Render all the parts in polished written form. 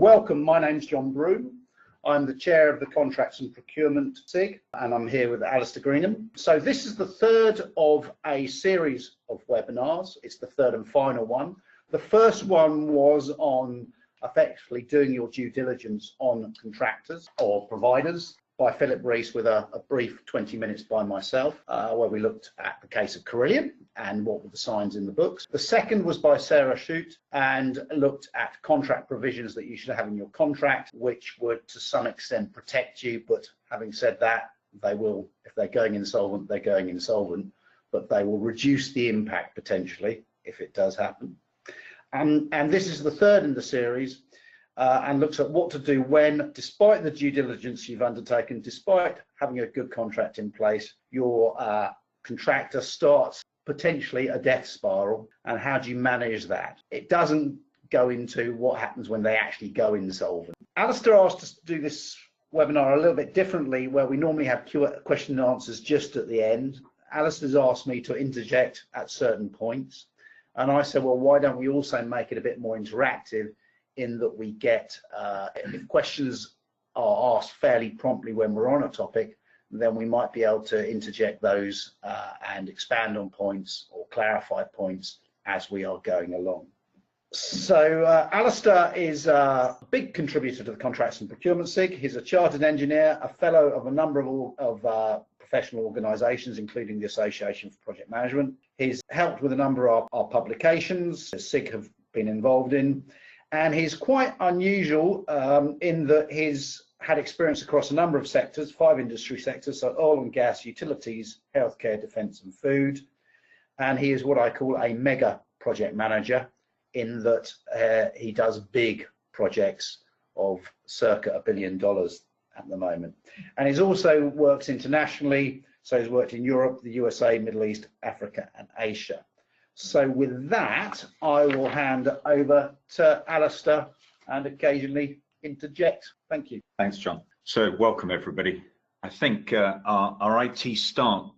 welcome. My name's John Broom. I'm the chair of the Contracts and Procurement SIG, and I'm here with Alastair Greenan. So this is the third of a series of webinars. It's the third and final one. The first one was on effectively doing your due diligence on contractors or providers by Philip Rees, with a brief 20 minutes by myself, where we looked at the case of Carillion and what were the signs in the books. The second was by Sarah Shute and looked at contract provisions that you should have in your contract, which would to some extent protect you. But having said that, they will, if they're going insolvent, they're going insolvent, but they will reduce the impact potentially if it does happen. And this is the third in the series. And looks at what to do when, despite the due diligence you've undertaken, despite having a good contract in place, your contractor starts potentially a death spiral, and how do you manage that? It doesn't go into what happens when they actually go insolvent. Alastair asked us to do this webinar a little bit differently, where we normally have question and answers just at the end. Alastair's asked me to interject at certain points, and I said, well, why don't we also make it a bit more interactive, in that we get, if questions are asked fairly promptly when we're on a topic, then we might be able to interject those and expand on points or clarify points as we are going along. So Alastair is a big contributor to the Contracts and Procurement SIG. He's a chartered engineer, a fellow of a number of professional organisations, including the Association for Project Management. He's helped with a number of our publications the SIG have been involved in. And he's quite unusual in that he's had experience across a number of sectors, 5 industry sectors, so oil and gas, utilities, healthcare, defence and food. And he is what I call a mega project manager, in that he does big projects of circa $1 billion at the moment. And he's also works internationally, so he's worked in Europe, the USA, Middle East, Africa and Asia. So with that, I will hand over to Alastair and occasionally interject. Thank you. Thanks, John. So welcome, everybody. I think our IT start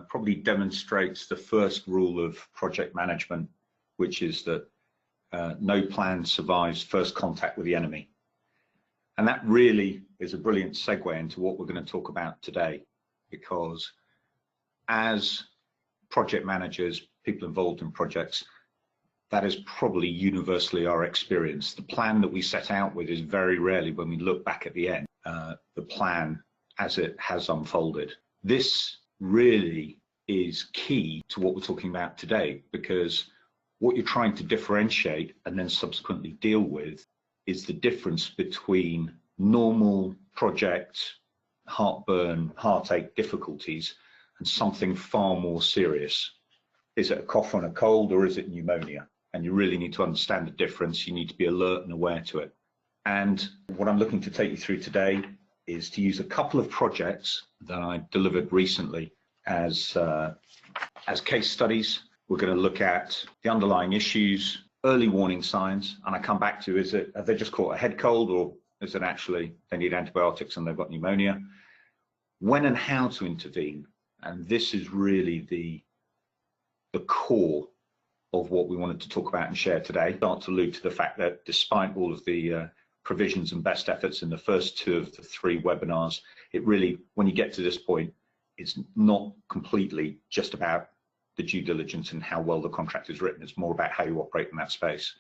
probably demonstrates the first rule of project management, which is that no plan survives first contact with the enemy. And that really is a brilliant segue into what we're going to talk about today, because as project managers, people involved in projects, that is probably universally our experience. The plan that we set out with is very rarely, when we look back at the end, the plan as it has unfolded. This really is key to what we're talking about today, because what you're trying to differentiate and then subsequently deal with is the difference between normal project heartburn, heartache difficulties and something far more serious. Is it a cough and a cold, or is it pneumonia? And you really need to understand the difference. You need to be alert and aware to it. And what I'm looking to take you through today is to use a couple of projects that I delivered recently as case studies. We're going to look at the underlying issues, early warning signs, and I come back to, have they just caught a head cold, or is it actually they need antibiotics and they've got pneumonia? When and how to intervene. And this is really the core of what we wanted to talk about and share today. Start to allude to the fact that despite all of the provisions and best efforts in the first 2 of the 3 webinars, it really, when you get to this point, it's not completely just about the due diligence and how well the contract is written. It's more about how you operate in that space.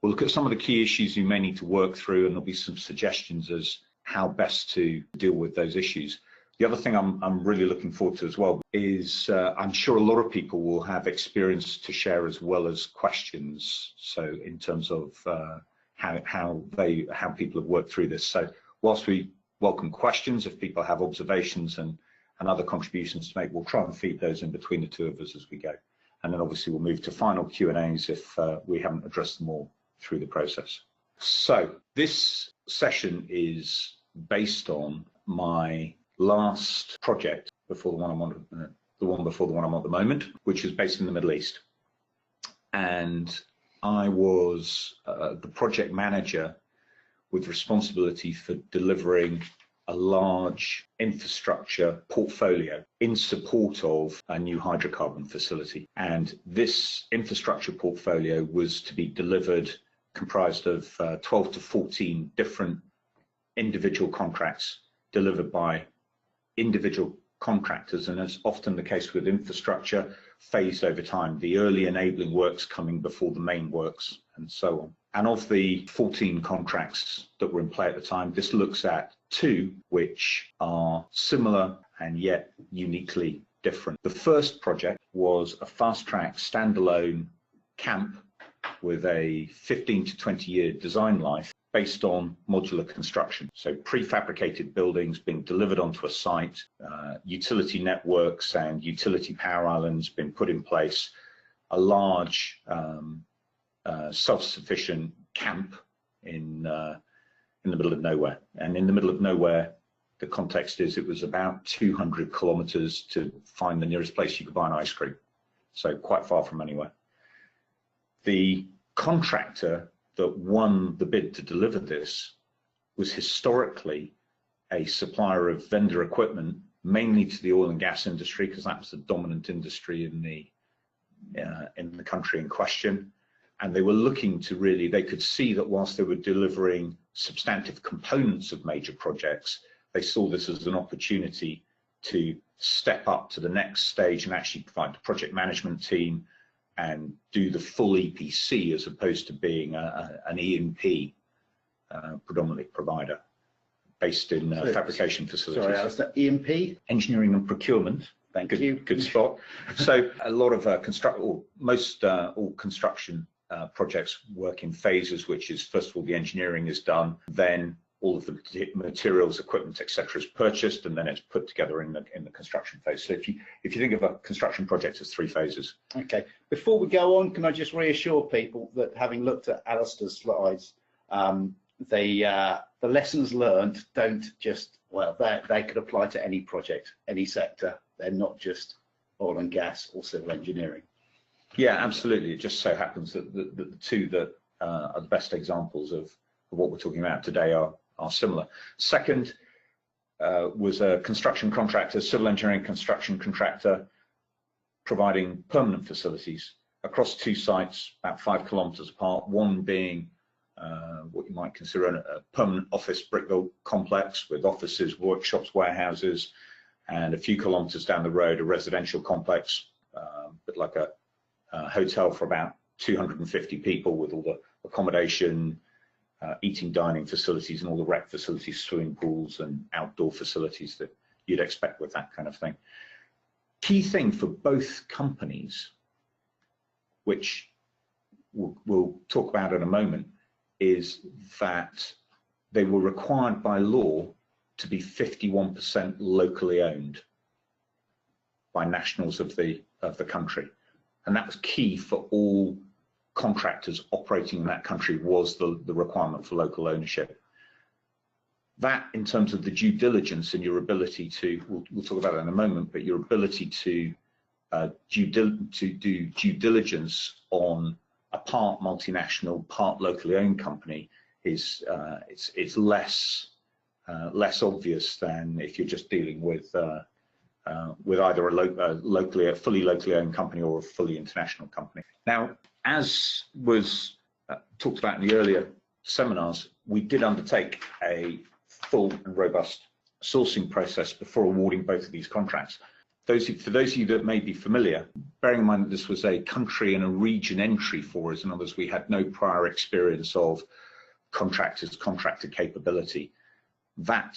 We'll look at some of the key issues you may need to work through, and there'll be some suggestions as how best to deal with those issues. The other thing I'm really looking forward to as well is I'm sure a lot of people will have experience to share as well as questions. So in terms of how people have worked through this. So whilst we welcome questions, if people have observations and other contributions to make, we'll try and feed those in between the 2 of us as we go. And then obviously we'll move to final Q&As if we haven't addressed them all through the process. So this session is based on my last project before the one I'm on, the one before the one I'm on at the moment, which is based in the Middle East. And I was the project manager with responsibility for delivering a large infrastructure portfolio in support of a new hydrocarbon facility. And this infrastructure portfolio was to be delivered comprised of 12 to 14 different individual contracts delivered by individual contractors, and as often the case with infrastructure, phased over time, the early enabling works coming before the main works and so on. And of the 14 contracts that were in play at the time, this looks at 2 which are similar and yet uniquely different. The first project was a fast-track standalone camp with a 15 to 20 year design life based on modular construction. So prefabricated buildings being delivered onto a site, utility networks and utility power islands being put in place, a large self-sufficient camp in the middle of nowhere. And in the middle of nowhere, the context is it was about 200 kilometers to find the nearest place you could buy an ice cream. So quite far from anywhere. The contractor that won the bid to deliver this was historically a supplier of vendor equipment, mainly to the oil and gas industry, because that was the dominant industry in the country in question. And they were looking to really, they could see that whilst they were delivering substantive components of major projects, they saw this as an opportunity to step up to the next stage and actually provide the project management team and do the full EPC as opposed to being an E&P predominantly provider based in fabrication facilities. Sorry, Alastair, E&P? Engineering and procurement. Thank you. Good spot. So a lot of most all construction projects work in phases, which is first of all the engineering is done, then all of the materials, equipment, etc. is purchased, and then it's put together in the construction phase. So if you think of a construction project as 3 phases. Okay. Before we go on, can I just reassure people that having looked at Alastair's slides, the lessons learned don't just, well, they could apply to any project, any sector. They're not just oil and gas or civil engineering. Yeah, absolutely. It just so happens that the 2 that are the best examples of what we're talking about today are similar. Second was a construction contractor, civil engineering construction contractor, providing permanent facilities across 2 sites, about 5 kilometers apart, one being what you might consider a permanent office brick-built complex with offices, workshops, warehouses, and a few kilometers down the road, a residential complex, but like a hotel for about 250 people with all the accommodation, eating, dining facilities, and all the rec facilities, swimming pools and outdoor facilities that you'd expect with that kind of thing. Key thing for both companies, which we'll talk about in a moment, is that they were required by law to be 51% locally owned by nationals of the country, and that was key for all contractors operating in that country, was the requirement for local ownership. That, in terms of the due diligence and your ability to, we'll talk about that in a moment, but your ability to do due diligence on a part multinational, part locally owned company is it's less obvious than if you're just dealing with either a fully locally owned company or a fully international company. Now, as was talked about in the earlier seminars, we did undertake a full and robust sourcing process before awarding both of these contracts. For those of you that may be familiar, bearing in mind that this was a country and a region entry for us, in other words, we had no prior experience of contractors, contractor capability, that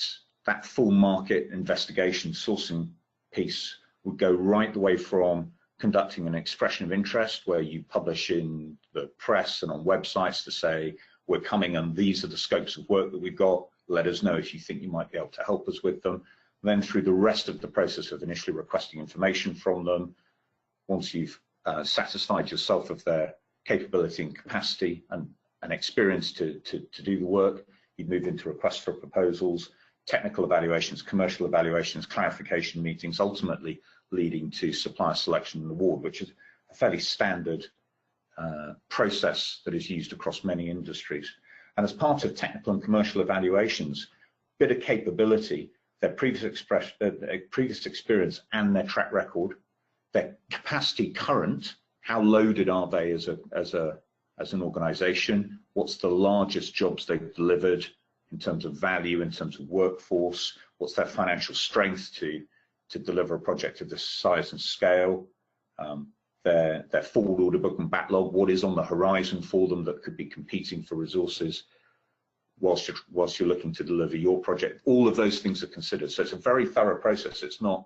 full market investigation sourcing piece would go right the way from conducting an expression of interest, where you publish in the press and on websites to say, we're coming and these are the scopes of work that we've got, let us know if you think you might be able to help us with them. Then through the rest of the process of initially requesting information from them, once you've satisfied yourself of their capability and capacity and experience to do the work, you'd move into requests for proposals, technical evaluations, commercial evaluations, clarification meetings, ultimately leading to supplier selection and award, which is a fairly standard process that is used across many industries. And as part of technical and commercial evaluations, bit of capability, their previous experience and their track record, their capacity current, how loaded are they as a as an organization, what's the largest jobs they've delivered in terms of value, in terms of workforce, what's their financial strength to deliver a project of this size and scale, their forward order book and backlog, what is on the horizon for them that could be competing for resources whilst you're looking to deliver your project. All of those things are considered. So it's a very thorough process. It's not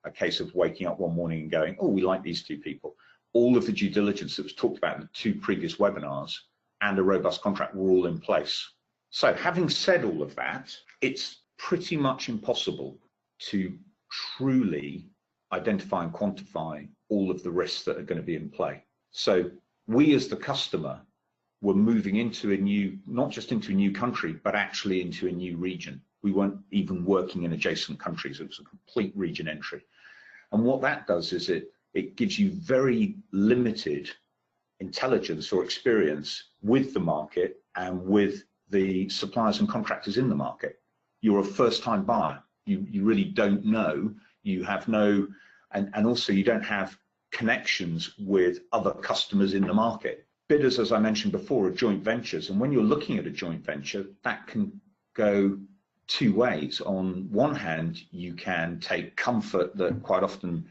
a case of waking up one morning and going, oh, we like these two people. All of the due diligence that was talked about in the two previous webinars and a robust contract were all in place. So having said all of that, it's pretty much impossible to truly identify and quantify all of the risks that are going to be in play. So we as the customer were moving into a new, not just into a new country, but actually into a new region. We weren't even working in adjacent countries. It was a complete region entry. And what that does is it gives you very limited intelligence or experience with the market and with the suppliers and contractors in the market. You're a first-time buyer. You really don't know. You have no, and also you don't have connections with other customers in the market. Bidders, as I mentioned before, are joint ventures, and when you're looking at a joint venture, that can go two ways. On one hand, you can take comfort that quite often,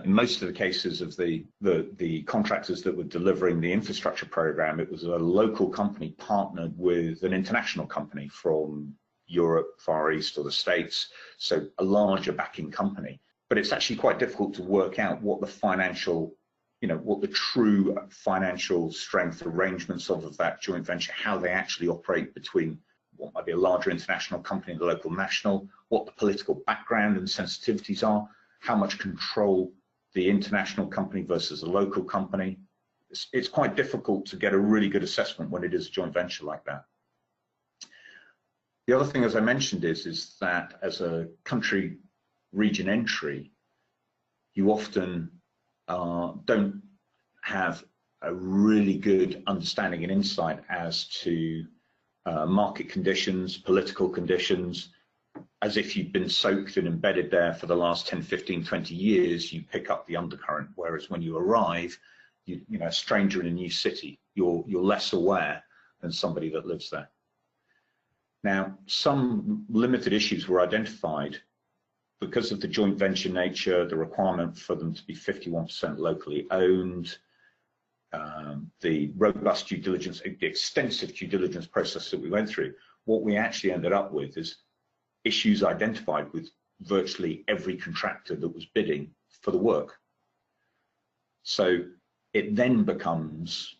in most of the cases of the contractors that were delivering the infrastructure program, it was a local company partnered with an international company from Europe, Far East, or the States, so a larger backing company. But it's actually quite difficult to work out what the financial, what the true financial strength arrangements of that joint venture, how they actually operate between what might be a larger international company and the local national, what the political background and sensitivities are, how much control the international company versus the local company. It's quite difficult to get a really good assessment when it is a joint venture like that. The other thing, as I mentioned, is that as a country region entry, you often don't have a really good understanding and insight as to market conditions, political conditions. As if you've been soaked and embedded there for the last 10, 15, 20 years, you pick up the undercurrent. Whereas when you arrive, a stranger in a new city, you're less aware than somebody that lives there. Now, some limited issues were identified because of the joint venture nature, the requirement for them to be 51% locally owned, the robust due diligence, the extensive due diligence process that we went through. What we actually ended up with is issues identified with virtually every contractor that was bidding for the work. So it then becomes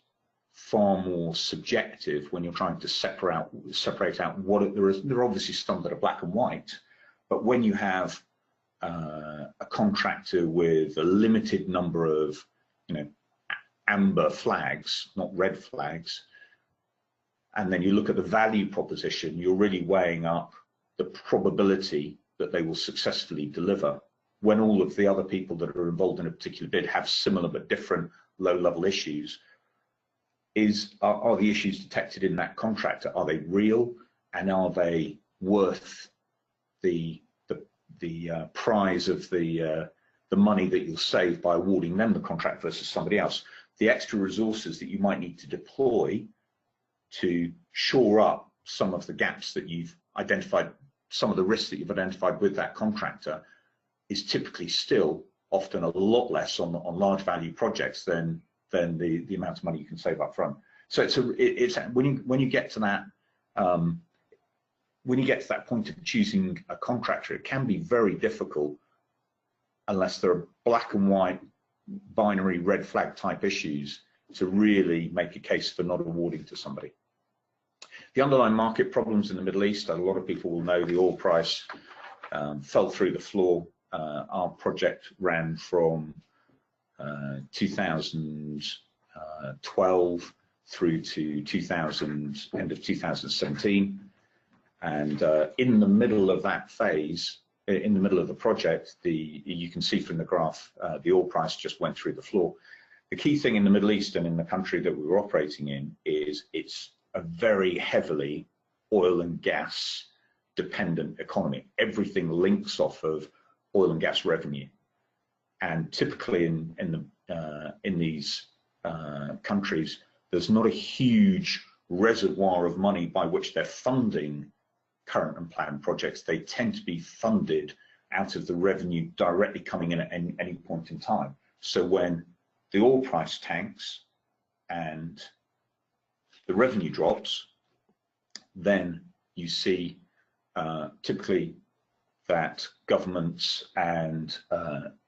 far more subjective when you're trying to separate out what there are obviously some that are black and white, but when you have a contractor with a limited number of amber flags, not red flags, and then you look at the value proposition, you're really weighing up the probability that they will successfully deliver when all of the other people that are involved in a particular bid have similar but different low-level issues. Are the issues detected in that contractor? Are they real, and are they worth the prize of the money that you'll save by awarding them the contract versus somebody else? The extra resources that you might need to deploy to shore up some of the gaps that you've identified, some of the risks that you've identified with that contractor, is typically still often a lot less on large value projects than the amount of money you can save up front. So it's when you get to that point of choosing a contractor, it can be very difficult unless there are black and white binary red flag type issues to really make a case for not awarding to somebody. The underlying market problems in the Middle East, a lot of people will know the oil price fell through the floor. Our project ran from 2012 through to end of 2017, and in the middle of that phase, in the middle of the project, you can see from the graph, the oil price just went through the floor. The key thing in the Middle East and in the country that we were operating in is it's a very heavily oil and gas dependent economy. Everything links off of oil and gas revenue, and typically in these countries, there's not a huge reservoir of money by which they're funding current and planned projects. They tend to be funded out of the revenue directly coming in at any point in time. So when the oil price tanks and the revenue drops, then you see typically that governments and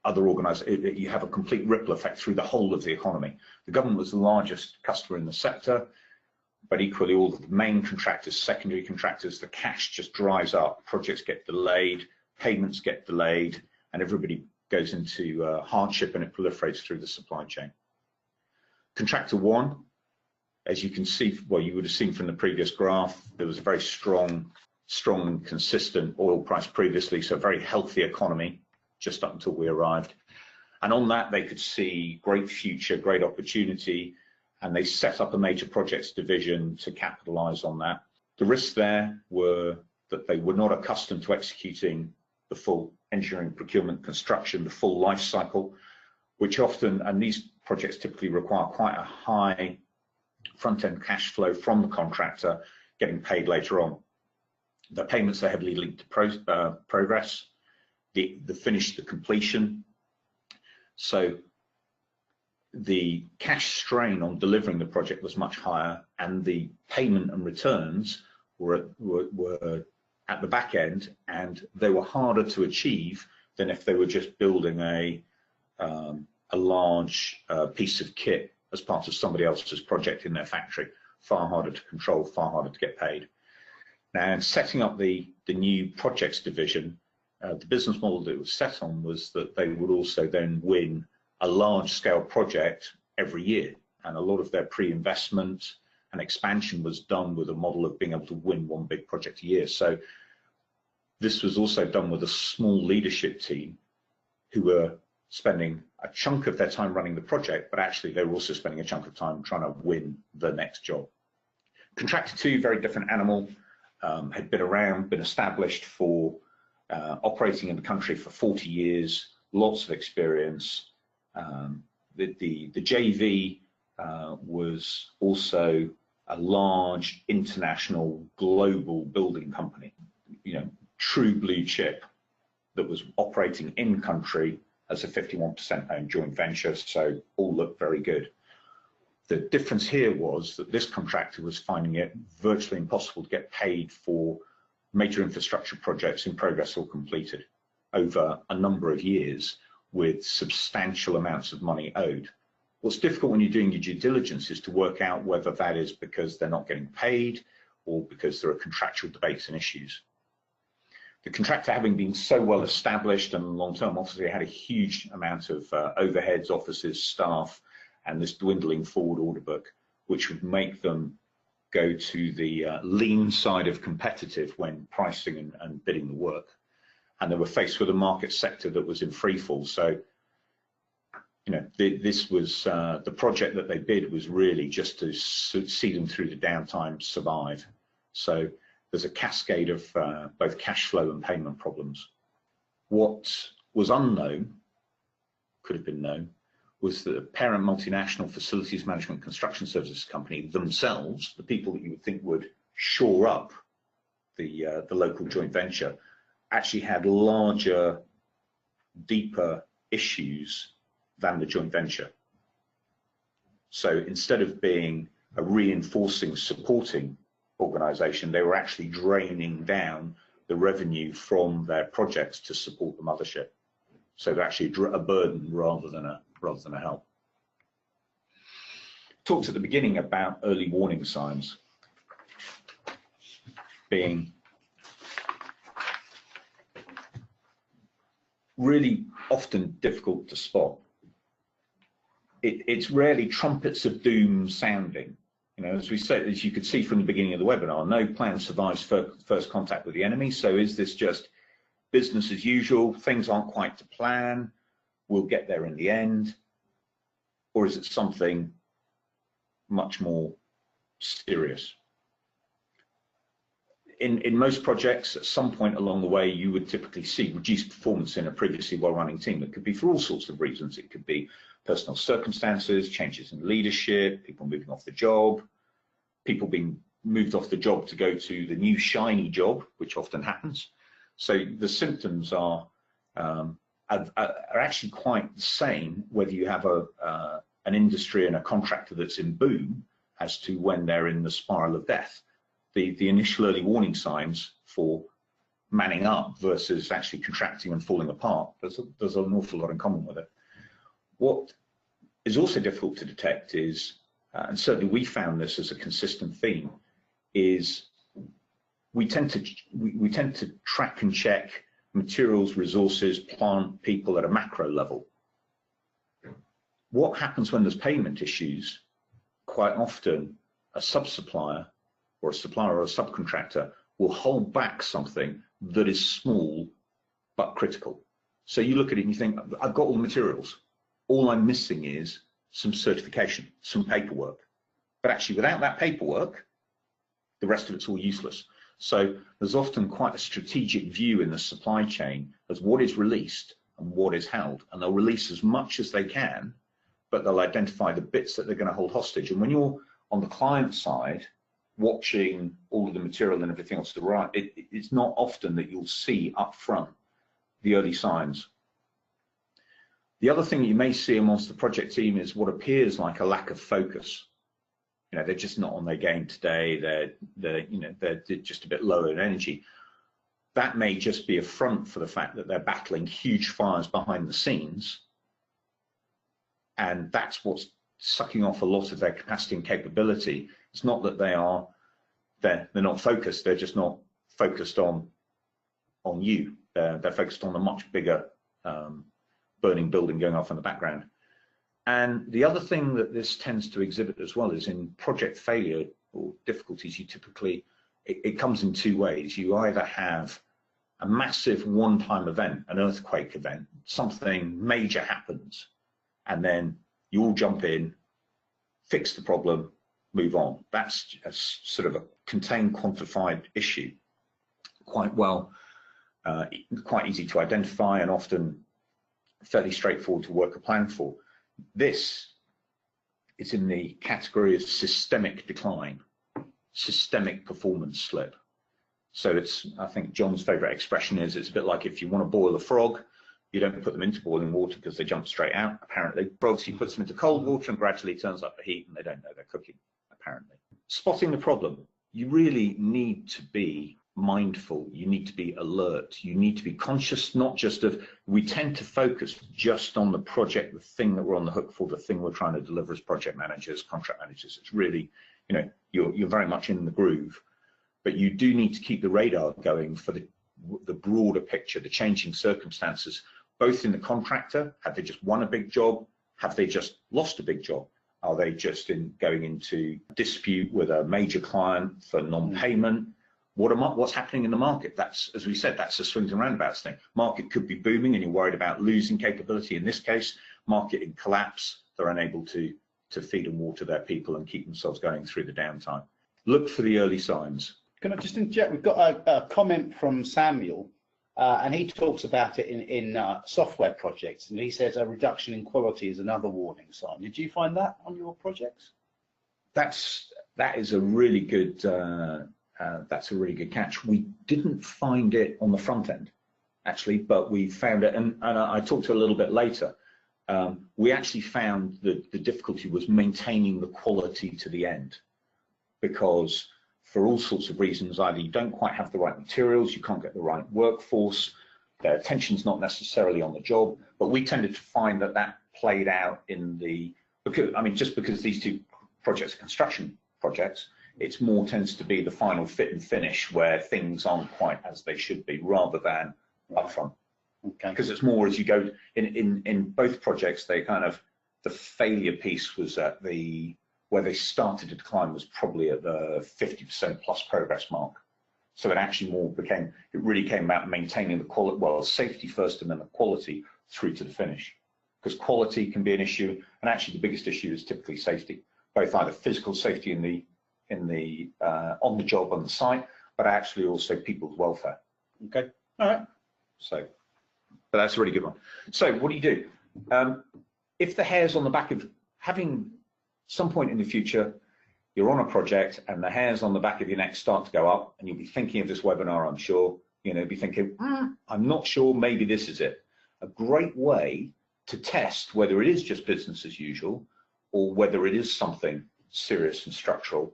other organisations, you have a complete ripple effect through the whole of the economy. The government was the largest customer in the sector, but equally all of the main contractors, secondary contractors, the cash just dries up, projects get delayed, payments get delayed, and everybody goes into hardship, and it proliferates through the supply chain. Contractor one, as you can see, well, you would have seen from the previous graph, there was a very strong and consistent oil price previously, so a very healthy economy just up until we arrived. And on that, they could see great future, great opportunity, and they set up a major projects division to capitalize on that. The risks there were that they were not accustomed to executing the full engineering, procurement, construction, the full life cycle, which often, and these projects typically require quite a high front-end cash flow from the contractor, getting paid later on. The payments are heavily linked to progress, the finish, the completion. So the cash strain on delivering the project was much higher, and the payment and returns were at the back end, and they were harder to achieve than if they were just building a large piece of kit as part of somebody else's project in their factory. Far harder to control, far harder to get paid. Now, in setting up the new projects division, the business model that it was set on was that they would also then win a large-scale project every year, and a lot of their pre-investment and expansion was done with a model of being able to win one big project a year. So this was also done with a small leadership team who were spending a chunk of their time running the project, but actually they were also spending a chunk of time trying to win the next job. Contractor 2, very different animal. Had been around, been established for operating in the country for 40 years, lots of experience. The JV was also a large international global building company, you know, true blue chip that was operating in country as a 51% owned joint venture, so all looked very good. The difference here was that this contractor was finding it virtually impossible to get paid for major infrastructure projects in progress or completed over a number of years with substantial amounts of money owed. What's difficult when you're doing your due diligence is to work out whether that is because they're not getting paid or because there are contractual debates and issues. The contractor, having been so well established and long-term, obviously had a huge amount of overheads, offices, staff, and this dwindling forward order book, which would make them go to the lean side of competitive when pricing and bidding the work. And they were faced with a market sector that was in free fall. So, you know, this was the project that they bid was really just to see them through the downtime, survive. So there's a cascade of both cash flow and payment problems. What was unknown, could have been known, was that the parent multinational facilities management construction services company themselves, the people that you would think would shore up the local joint venture, actually had larger, deeper issues than the joint venture. So instead of being a reinforcing, supporting organization, they were actually draining down the revenue from their projects to support the mothership. So they're actually a burden rather than a help. Talked at the beginning about early warning signs being really often difficult to spot. It's rarely trumpets of doom sounding. You know, as we said, as you could see from the beginning of the webinar, no plan survives first contact with the enemy. So is this just business as usual? Things aren't quite to plan. We'll get there in the end. Or is it something much more serious? in most projects, at some point along the way, you would typically see reduced performance in a previously well-running team. It could be for all sorts of reasons. It could be personal circumstances, changes in leadership, people moving off the job, people being moved off the job to go to the new shiny job, which often happens. So the symptoms are actually quite the same whether you have an industry and a contractor that's in boom as to when they're in the spiral of death. The initial early warning signs for manning up versus actually contracting and falling apart, there's an awful lot in common with it. What is also difficult to detect is, and certainly we found this as a consistent theme, is we tend to track and check materials, resources, plant, people at a macro level. What happens when there's payment issues? Quite often, a sub-supplier or a supplier or a subcontractor will hold back something that is small but critical. So you look at it and you think, I've got all the materials. All I'm missing is some certification, some paperwork. But actually, without that paperwork, the rest of it's all useless. So there's often quite a strategic view in the supply chain as what is released and what is held. And they'll release as much as they can, but they'll identify the bits that they're going to hold hostage. And when you're on the client side, watching all of the material and everything else to the right, it's not often that you'll see up front the early signs. The other thing you may see amongst the project team is what appears like a lack of focus. You know, they're just not on their game today. They're just a bit lower in energy. That may just be a front for the fact that they're battling huge fires behind the scenes, and that's what's sucking off a lot of their capacity and capability. It's not that they're not focused. They're just not focused on you. They're focused on the much bigger burning building going off in the background. And the other thing that this tends to exhibit as well is in project failure or difficulties, you typically, it comes in two ways. You either have a massive one-time event, an earthquake event, something major happens, and then you all jump in, fix the problem, move on. That's a sort of a contained, quantified issue, quite easy to identify and often fairly straightforward to work a plan for. This is in the category of systemic decline, systemic performance slip. So it's, I think John's favorite expression is, it's a bit like if you want to boil a frog, you don't put them into boiling water because they jump straight out, apparently. Frogs, he puts them into cold water and gradually turns up the heat and they don't know they're cooking, apparently. Spotting the problem, you really need to be mindful, you need to be alert, you need to be conscious, not just of, we tend to focus just on the project, the thing that we're on the hook for, the thing we're trying to deliver as project managers, contract managers. It's really, you know, you're very much in the groove, but you do need to keep the radar going for the broader picture, the changing circumstances, both in the contractor. Have they just won a big job? Have they just lost a big job? Are they just going into dispute with a major client for non-payment? What's happening in the market? That's, as we said, that's a swings and roundabouts thing. Market could be booming and you're worried about losing capability. In this case, market in collapse, they're unable to feed and water their people and keep themselves going through the downtime. Look for the early signs. Can I just interject? We've got a comment from Samuel, and he talks about it in software projects, and he says a reduction in quality is another warning sign. Did you find that on your projects? That is a really good that's a really good catch. We didn't find it on the front end, actually, but we found it, and I talked to a little bit later. We actually found that the difficulty was maintaining the quality to the end, because for all sorts of reasons, either you don't quite have the right materials, you can't get the right workforce, their attention's not necessarily on the job, but we tended to find that played out in just because these two projects are construction projects, it's more tends to be the final fit and finish where things aren't quite as they should be, rather than upfront. Okay. Because it's more as you go in both projects, they kind of, the failure piece was at where they started to decline was probably at the 50% plus progress mark. So it actually really came about maintaining the quality, well, safety first and then the quality through to the finish. Because quality can be an issue, and actually the biggest issue is typically safety, both either physical safety on the job on the site, but actually also people's welfare. Okay. All right. So, but that's a really good one. So what do you do? If the hair's on the back of having some point in the future, you're on a project and the hairs on the back of your neck start to go up, and you'll be thinking of this webinar, I'm sure, be thinking, I'm not sure, maybe this is it. A great way to test whether it is just business as usual or whether it is something serious and structural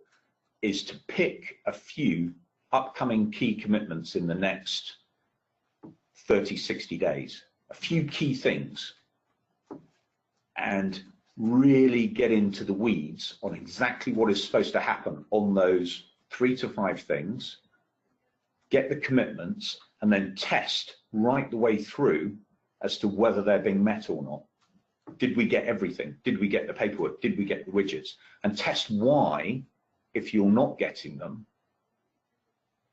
is to pick a few upcoming key commitments in the next 30, 60 days, a few key things, and really get into the weeds on exactly what is supposed to happen on those 3 to 5 things, get the commitments, and then test right the way through as to whether they're being met or not. Did we get everything? Did we get the paperwork? Did we get the widgets? And test why, if you're not getting them,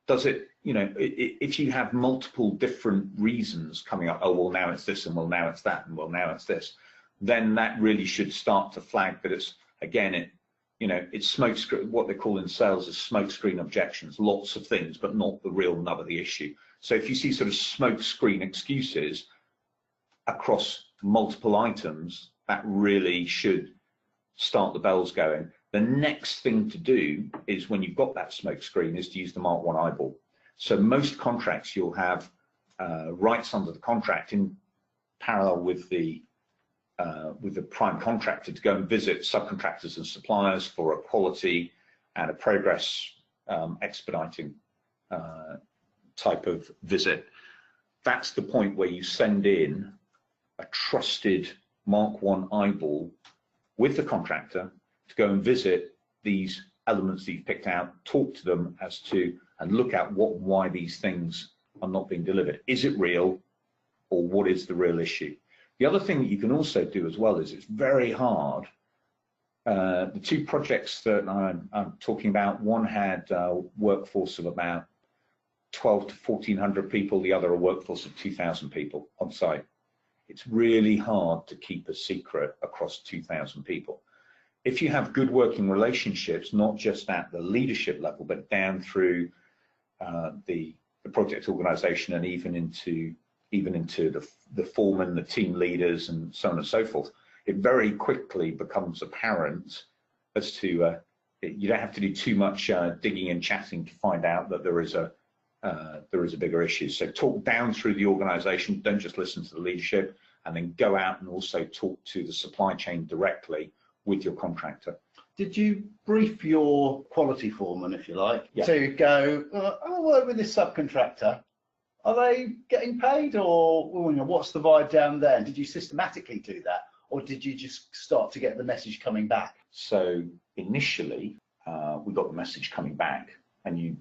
does it, if you have multiple different reasons coming up, oh, well, now it's this, and well, now it's that, and well, now it's this, then that really should start to flag that it's, again, it's smoke screen, what they call in sales is smoke screen objections, lots of things, but not the real nub of the issue. So if you see sort of smoke screen excuses across multiple items, that really should start the bells going. The next thing to do is, when you've got that smoke screen, is to use the Mark 1 eyeball. So most contracts, you'll have rights under the contract in parallel with the prime contractor to go and visit subcontractors and suppliers for a quality and a progress expediting type of visit. That's the point where you send in a trusted Mark 1 eyeball with the contractor to go and visit these elements that you've picked out, talk to them as to, and look at why these things are not being delivered. Is it real, or what is the real issue? The other thing that you can also do as well is, it's very hard. The 2 projects that I'm talking about, one had a workforce of about 12 to 1,400 people, the other a workforce of 2,000 people on site. It's really hard to keep a secret across 2,000 people. If you have good working relationships, not just at the leadership level, but down through the project organization and even into the foreman, the team leaders, and so on and so forth, it very quickly becomes apparent as to, you don't have to do too much digging and chatting to find out that there is a bigger issue. So talk down through the organization, don't just listen to the leadership, and then go out and also talk to the supply chain directly with your contractor. Did you brief your quality foreman, if you like, Yeah. to go, I'll work with this subcontractor. Are they getting paid, or what's the vibe down there? And did you systematically do that, or did you just start to get the message coming back? So initially, we got the message coming back, and you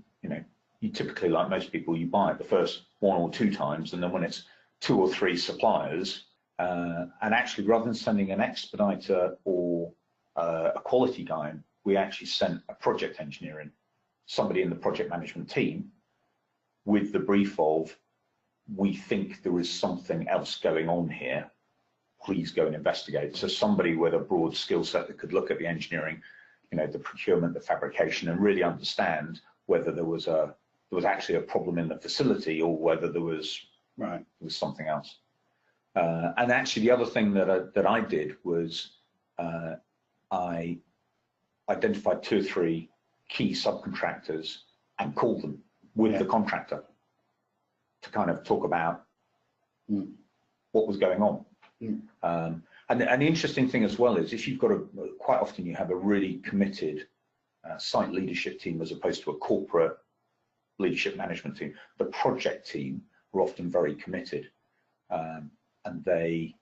typically, like most people, you buy it the first 1 or 2 times, and then when it's 2 or 3 suppliers, and actually, rather than sending an expediter or a quality guy in, we actually sent a project engineer in, somebody in the project management team, with the brief of, we think there is something else going on here, please go and investigate. So somebody with a broad skill set that could look at the engineering, the procurement, the fabrication, and really understand whether there was actually a problem in the facility, or whether there was something else. And actually, the other thing that I did was, I identified 2 or 3 key subcontractors and called them with the contractor to kind of talk about what was going on. And the interesting thing as well is, if you've got quite often you have a really committed site leadership team as opposed to a corporate leadership management team. The project team are often very committed, and they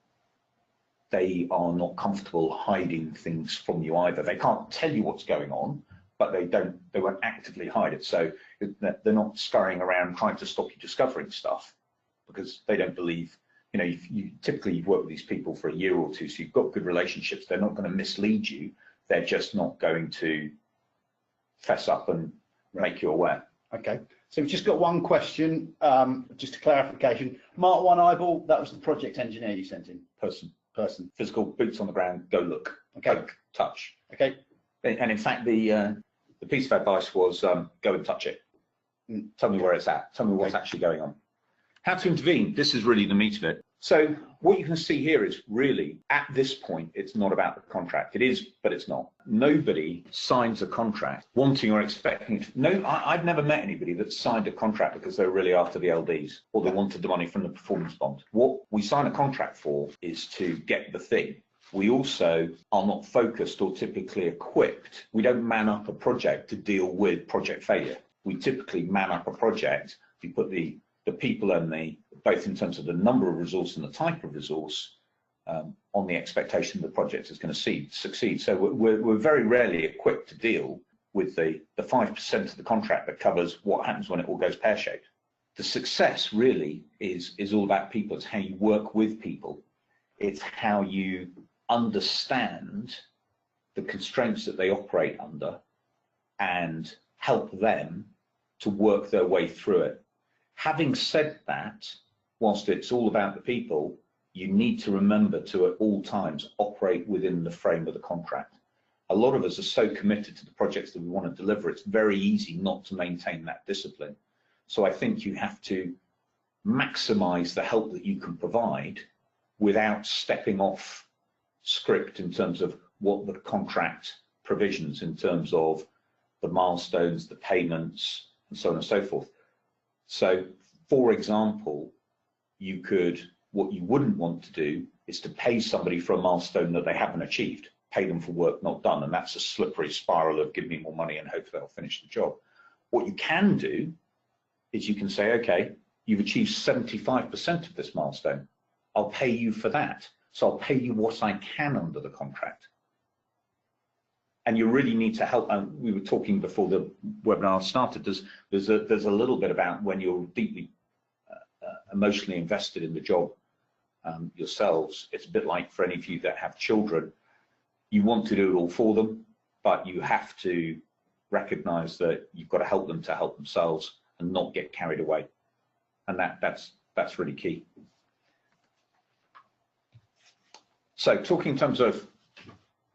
are not comfortable hiding things from you either. They can't tell you what's going on, but they won't actively hide it. So they're not scurrying around trying to stop you discovering stuff, because they don't believe, typically you've worked with these people for a year or 2, so you've got good relationships. They're not going to mislead you. They're just not going to fess up and make you aware. Okay, so we've just got one question, just a clarification. Mark 1 eyeball, that was the project engineer you sent in? Person. Physical, boots on the ground, go look, okay. poke, touch. Okay. And in fact, the piece of advice was, go and touch it. Tell me where it's at. Tell me what's actually going on. How to intervene. This is really the meat of it. So what you can see here is really, at this point, it's not about the contract. It is, but it's not. Nobody signs a contract wanting or expecting. I've never met anybody that signed a contract because they're really after the LDs or they wanted the money from the performance bond. What we sign a contract for is to get the thing. We also are not focused or typically equipped. We don't man up a project to deal with project failure. We typically man up a project. We put the people and both in terms of the number of resource and the type of resource on the expectation the project is going to succeed. So we're very rarely equipped to deal with the 5% of the contract that covers what happens when it all goes pear-shaped. The success really is all about people. It's how you work with people. It's how you understand the constraints that they operate under and help them to work their way through it. Having said that, whilst it's all about the people, you need to remember to at all times operate within the frame of the contract. A lot of us are so committed to the projects that we want to deliver, it's very easy not to maintain that discipline. So I think you have to maximize the help that you can provide without stepping off script in terms of what the contract provisions in terms of the milestones, the payments, and so on and so forth. So, for example, what you wouldn't want to do is to pay somebody for a milestone that they haven't achieved, pay them for work not done, and that's a slippery spiral of give me more money and hopefully they'll finish the job. What you can do is you can say, okay, you've achieved 75% of this milestone. I'll pay you for that. So I'll pay you what I can under the contract. And you really need to help. We were talking before the webinar started. There's a little bit about when you're deeply emotionally invested in the job yourselves. It's a bit like for any of you that have children. You want to do it all for them, but you have to recognise that you've got to help them to help themselves and not get carried away. And that's really key. So talking in terms of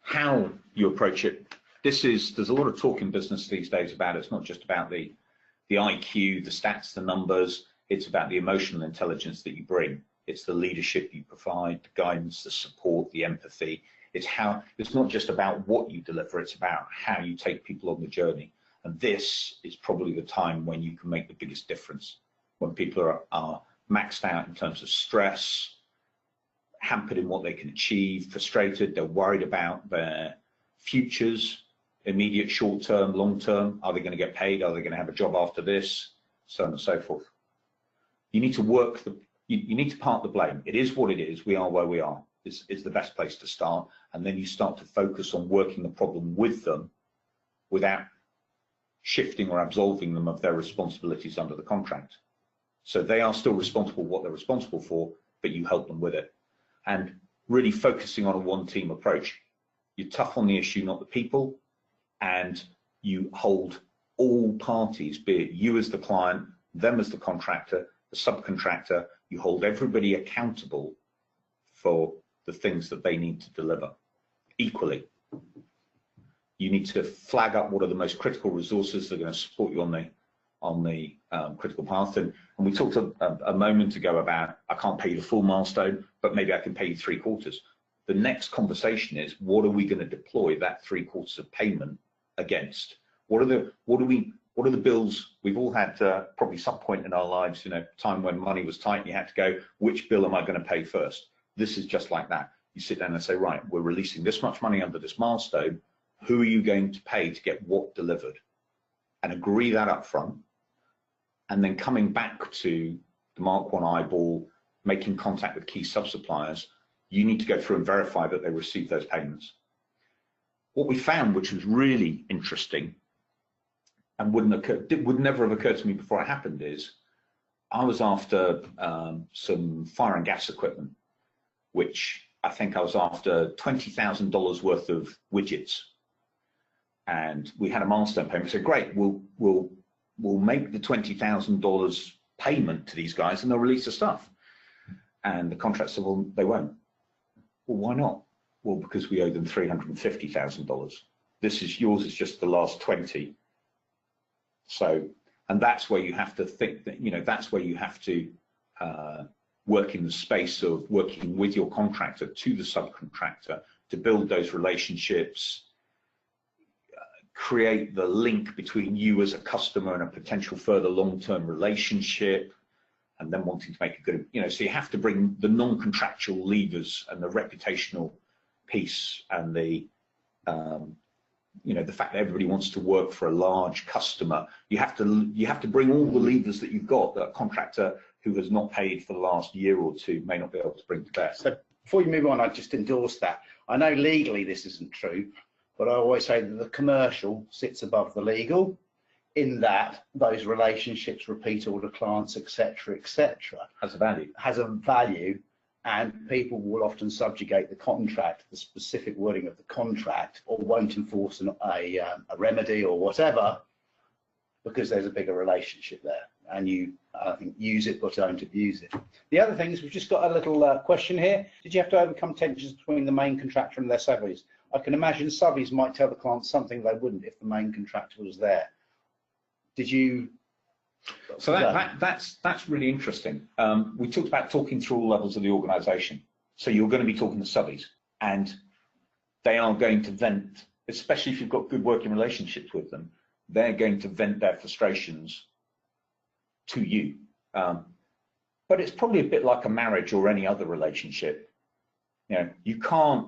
how you approach it, there's a lot of talk in business these days about it. It's not just about the IQ, the stats, the numbers. It's about the emotional intelligence that you bring. It's the leadership you provide, the guidance, the support, the empathy. It's not just about what you deliver, it's about how you take people on the journey. And this is probably the time when you can make the biggest difference, when people are maxed out in terms of stress, hampered in what they can achieve, frustrated, they're worried about their futures, immediate, short-term, long-term. Are they going to get paid? Are they going to have a job after this? So on and so forth. You need to you need to part the blame. It is what it is. We are where we are. Is the best place to start. And then you start to focus on working the problem with them without shifting or absolving them of their responsibilities under the contract. So they are still responsible for what they're responsible for, but you help them with it. And really focusing on a one-team approach. You're tough on the issue, not the people, and you hold all parties, be it you as the client, them as the contractor, the subcontractor, you hold everybody accountable for the things that they need to deliver equally. You need to flag up what are the most critical resources that are going to support you on the critical path. And we talked a moment ago about I can't pay you the full milestone, but maybe I can pay you 3/4. The next conversation is what are we going to deploy that 3/4 of payment against? What are the bills? We've all had probably some point in our lives, time when money was tight and you had to go, which bill am I going to pay first? This is just like that. You sit down and say, right, we're releasing this much money under this milestone. Who are you going to pay to get what delivered? And agree that up front. And then coming back to the Mark 1 eyeball, making contact with key sub-suppliers, you need to go through and verify that they receive those payments. What we found, which was really interesting and would never have occurred to me before it happened, is I was after some fire and gas equipment, which I think I was after $20,000 worth of widgets. And we had a milestone payment. So great, we'll make the $20,000 payment to these guys and they'll release the stuff. And the contractor said, well, they won't. Well, why not? Well, because we owe them $350,000. Yours is just the last 20. So And that's where you have to think that, that's where you have to work in the space of working with your contractor to the subcontractor to build those relationships, create the link between you as a customer and a potential further long-term relationship, and then wanting to make a good, so you have to bring the non-contractual levers and the reputational piece and the, the fact that everybody wants to work for a large customer. You have to bring all the levers that you've got that a contractor who has not paid for the last year or two may not be able to bring to bear. So before you move on, I just endorse that. I know legally this isn't true, but I always say that the commercial sits above the legal, in that those relationships, repeat order clients, etc., has a value. Has a value, and people will often subjugate the contract, the specific wording of the contract, or won't enforce a remedy or whatever, because there's a bigger relationship there, and you, I think, use it but don't abuse it. The other thing is, we've just got a little question here. Did you have to overcome tensions between the main contractor and their subbies? I can imagine subbies might tell the client something they wouldn't if the main contractor was there. Did you? So that's really interesting. We talked about talking through all levels of the organisation. So you're going to be talking to subbies, and they are going to vent, especially if you've got good working relationships with them. They're going to vent their frustrations to you. But it's probably a bit like a marriage or any other relationship. You can't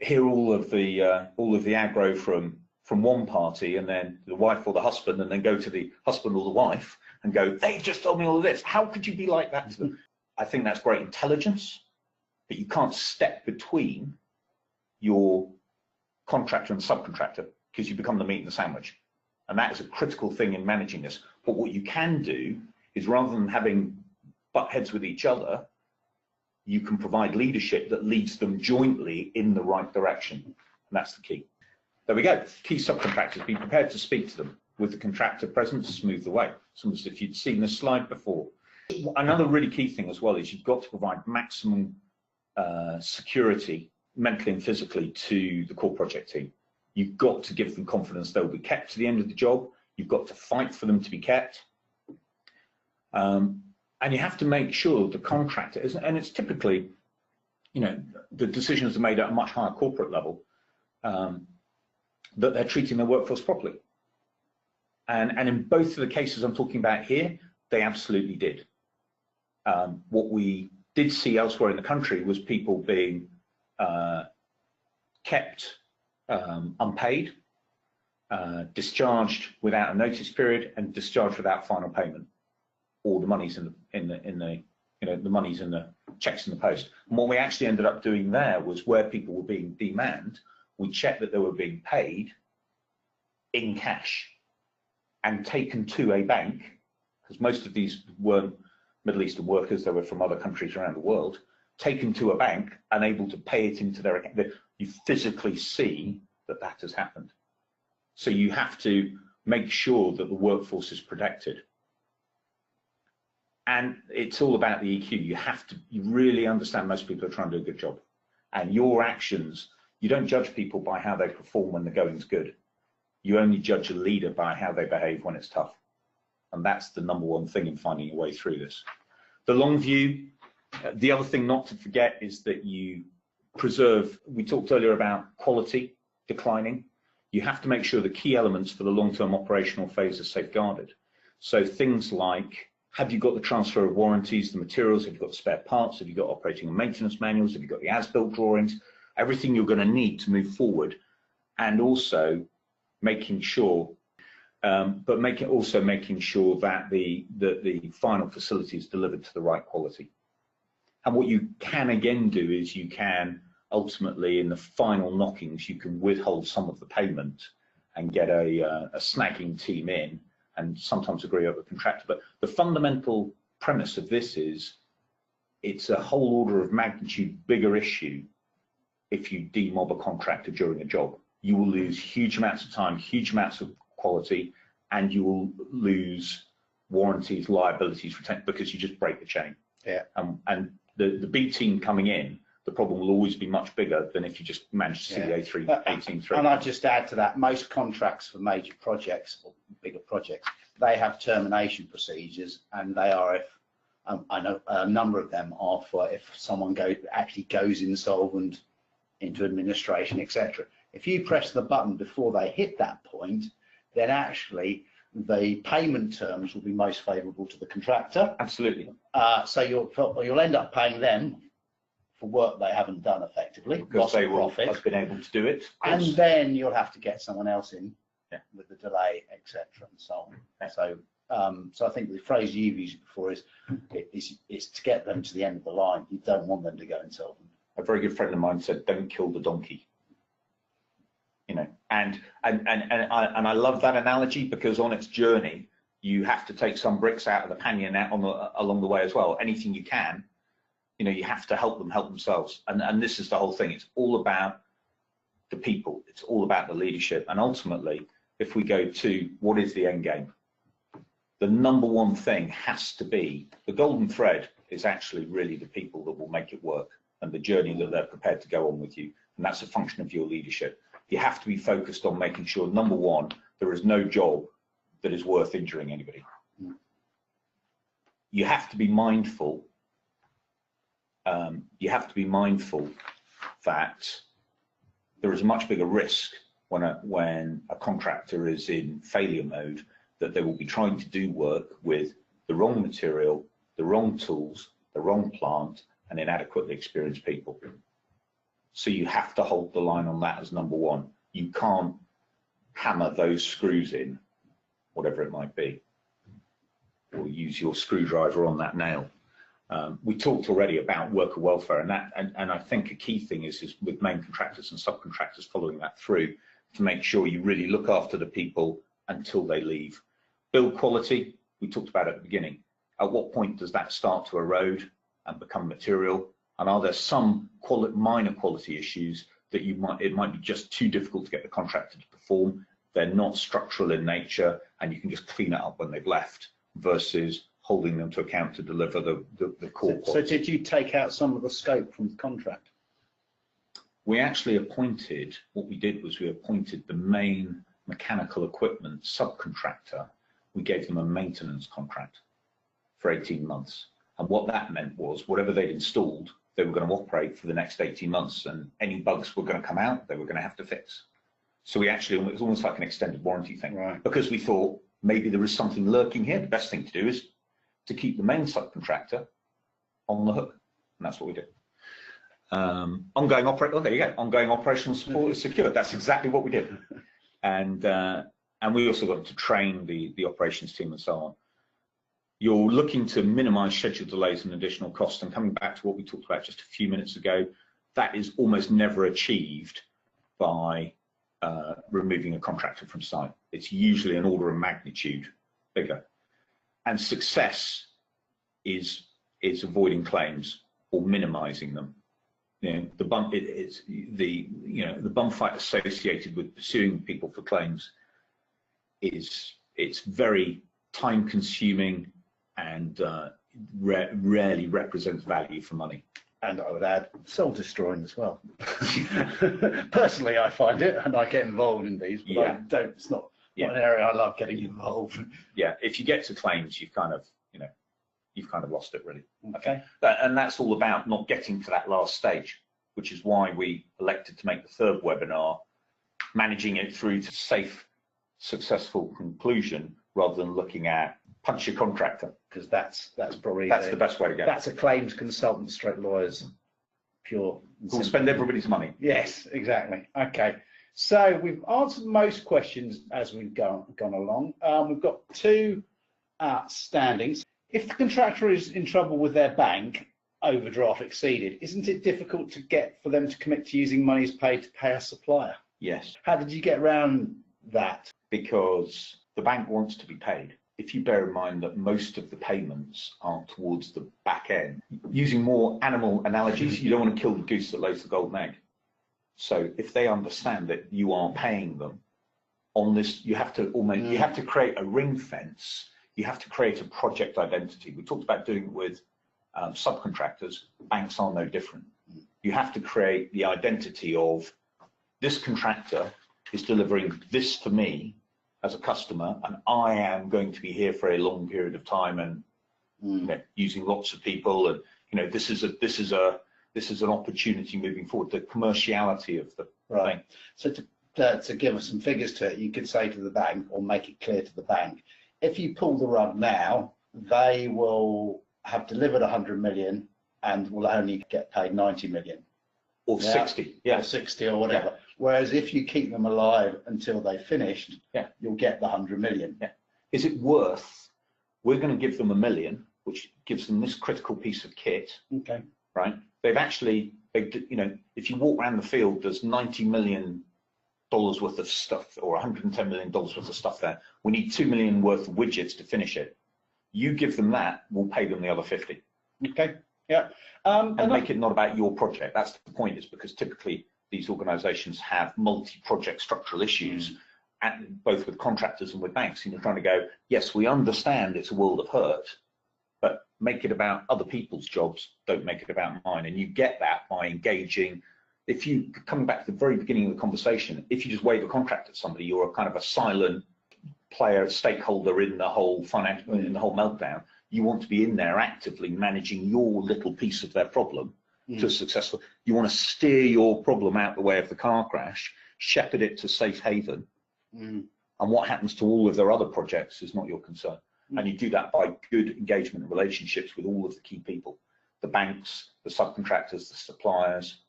hear all of the aggro from one party and then the wife or the husband, and then go to the husband or the wife and go, they just told me all of this. How could you be like that to them? I think that's great intelligence, but you can't step between your contractor and subcontractor, because you become the meat and the sandwich. And that is a critical thing in managing this. But what you can do is, rather than having butt heads with each other, you can provide leadership that leads them jointly in the right direction. And that's the key. There we go. Key subcontractors, be prepared to speak to them with the contractor present to smooth the way. It's almost if you'd seen this slide before. Another really key thing as well is you've got to provide maximum security, mentally and physically, to the core project team. You've got to give them confidence they'll be kept to the end of the job. You've got to fight for them to be kept. And you have to make sure the contractor, and it's typically, the decisions are made at a much higher corporate level, that they're treating their workforce properly. And in both of the cases I'm talking about here, they absolutely did. What we did see elsewhere in the country was people being kept unpaid, discharged without a notice period, and discharged without final payment, or the money's the money's in the checks in the post. And what we actually ended up doing there was, where people were being demanded, we checked that they were being paid in cash and taken to a bank, because most of these weren't Middle Eastern workers, they were from other countries around the world, taken to a bank and able to pay it into their account. You physically see that that has happened. So you have to make sure that the workforce is protected. And it's all about the EQ. You really understand most people are trying to do a good job. And your actions, you don't judge people by how they perform when the going's good. You only judge a leader by how they behave when it's tough. And that's the number one thing in finding your way through this. The long view, the other thing not to forget is that you preserve, we talked earlier about quality declining. You have to make sure the key elements for the long-term operational phase are safeguarded. So things like, have you got the transfer of warranties, the materials, have you got the spare parts, have you got operating and maintenance manuals, have you got the as-built drawings, everything you're going to need to move forward, and also making sure, making sure that the final facility is delivered to the right quality. And what you can again do is, you can ultimately, in the final knockings, you can withhold some of the payment and get a snagging team in, and sometimes agree over a contractor. But the fundamental premise of this is, it's a whole order of magnitude bigger issue if you demob a contractor during a job. You will lose huge amounts of time, huge amounts of quality, and you will lose warranties, liabilities, because you just break the chain. Yeah. And the B team coming in, the problem will always be much bigger than if you just manage to see the A team through. And I'd just add to that, most contracts for major projects or bigger projects they have termination procedures, and they are, if I know a number of them are for if someone actually goes insolvent, into administration, etc. If you press the button before they hit that point, then actually the payment terms will be most favourable to the contractor. Absolutely. So you'll end up paying them for work they haven't done effectively, because they will have been able to do it. And then you'll have to get someone else in with the delay, etc., and so on. Yeah. So I think the phrase you've used before is to get them to the end of the line. You don't want them to go insolvent. A very good friend of mine said, "Don't kill the donkey." You know, and I love that analogy, because on its journey, you have to take some bricks out of the pannier along the way as well. Anything you can, you know, you have to help them help themselves. And this is the whole thing. It's all about the people. It's all about the leadership. And ultimately, if we go to what is the end game, the number one thing has to be, the golden thread is actually really the people that will make it work, and the journey that they're prepared to go on with you. And that's a function of your leadership. You have to be focused on making sure, number one, there is no job that is worth injuring anybody. You have to be mindful. That there is a much bigger risk when a contractor is in failure mode, that they will be trying to do work with the wrong material, the wrong tools, the wrong plant, and inadequately experienced people. So you have to hold the line on that as number one. You can't hammer those screws in, whatever it might be, or use your screwdriver on that nail. We talked already about worker welfare, and I think a key thing is with main contractors and subcontractors following that through, to make sure you really look after the people until they leave. Build quality, we talked about at the beginning. At what point does that start to erode and become material? And are there some minor quality issues that it might be just too difficult to get the contractor to perform? They're not structural in nature, and you can just clean it up when they've left, versus holding them to account to deliver the core quality. So did you take out some of the scope from the contract? We actually appointed, what we did was we appointed the main mechanical equipment subcontractor. We gave them a maintenance contract for 18 months. And what that meant was whatever they'd installed, they were going to operate for the next 18 months, and any bugs were going to come out, they were going to have to fix. So we actually, it was almost like an extended warranty thing, right? Because we thought maybe there was something lurking here. The best thing to do is to keep the main subcontractor on the hook, and that's what we did. Ongoing operational support is secured. That's exactly what we did. And we also got to train the operations team and so on. You're looking to minimize schedule delays and additional costs, and coming back to what we talked about just a few minutes ago, that is almost never achieved by removing a contractor from site. It's usually an order of magnitude bigger. And success is avoiding claims or minimizing them. You know, the bum fight associated with pursuing people for claims it's very time consuming, and rarely represents value for money. And I would add, soul destroying as well. Personally, I find it, and I get involved in these, but I don't. It's not an area I love getting involved. Yeah, if you get to claims, you've kind of lost it, really. Okay. And that's all about not getting to that last stage, which is why we elected to make the third webinar, managing it through to safe, successful conclusion, rather than looking at punch your contractor, because that's probably the best way to go. That's a claims consultant stroke lawyers pure. We'll spend everybody's money. Yes, exactly. Okay, so we've answered most questions as we've gone along. We've got two outstandings. If the contractor is in trouble with their bank, overdraft exceeded, isn't it difficult to get for them to commit to using monies paid to pay a supplier? Yes. How did you get around that? Because the bank wants to be paid. If you bear in mind that most of the payments are towards the back end, using more animal analogies, you don't want to kill the goose that lays the golden egg. So if they understand that you are paying them on this, you have to create a ring fence. You have to create a project identity. We talked about doing it with subcontractors. Banks are no different. You have to create the identity of this contractor is delivering this for me as a customer, and I am going to be here for a long period of time, and using lots of people, and this is an opportunity moving forward. The commerciality of the thing. So to give us some figures to it, you could say to the bank, or make it clear to the bank, if you pull the rug now, they will have delivered 100 million and will only get paid 90 million. Or 60, or 60 or whatever. Yeah. Whereas if you keep them alive until they've finished, you'll get the 100 million. Yeah. Is it worth? We're going to give them $1 million, which gives them this critical piece of kit. Okay. Right. They've actually, if you walk around the field, there's $90 million worth of stuff, or $110 million worth of stuff there. We need $2 million worth of widgets to finish it. You give them that, we'll pay them the other 50. Okay. Yeah. And make it not about your project. That's the point, is because typically these organizations have multi-project structural issues, both with contractors and with banks. And you're trying to go, yes, we understand it's a world of hurt, but make it about other people's jobs. Don't make it about mine. And you get that by engaging. If you, coming back to the very beginning of the conversation, if you just wave a contract at somebody, you're a kind of a silent player, stakeholder in the whole in the whole meltdown. You want to be in there actively managing your little piece of their problem to successful. You want to steer your problem out the way of the car crash, shepherd it to safe haven, and what happens to all of their other projects is not your concern. And you do that by good engagement and relationships with all of the key people, the banks, the subcontractors, the suppliers.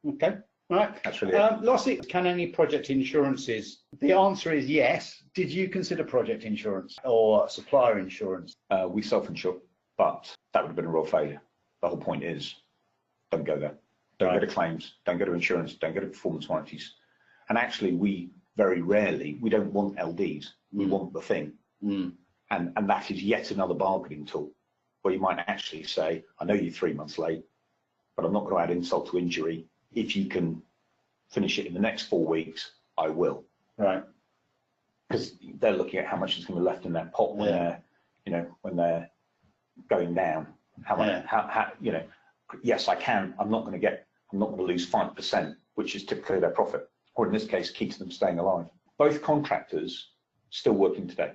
Okay. Right. That's really it. Lastly, can any project insurances? The answer is yes. Did you consider project insurance or supplier insurance? We self-insure, but that would have been a real failure. The whole point is, don't go there. Don't go to claims. Don't go to insurance. Don't go to performance warranties. And actually, we very rarely, we don't want LDs. We want the thing. And that is yet another bargaining tool, where you might actually say, I know you're 3 months late, but I'm not going to add insult to injury. If you can finish it in the next 4 weeks, I will. Right. Because they're looking at how much is going to be left in their pot when when they're going down. How yes, I can. I'm not going to lose 5%, which is typically their profit, or in this case, keeps them staying alive. Both contractors still working today.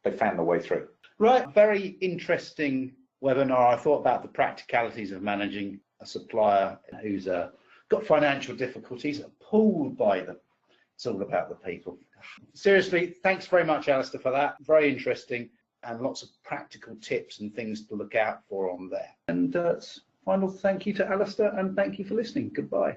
They found their way through. Right. Very interesting webinar. I thought about the practicalities of managing a supplier who's got financial difficulties, pulled by them. It's all about the people. Seriously, thanks very much, Alastair, for that. Very interesting, and lots of practical tips and things to look out for on there. And final thank you to Alastair, and thank you for listening. Goodbye.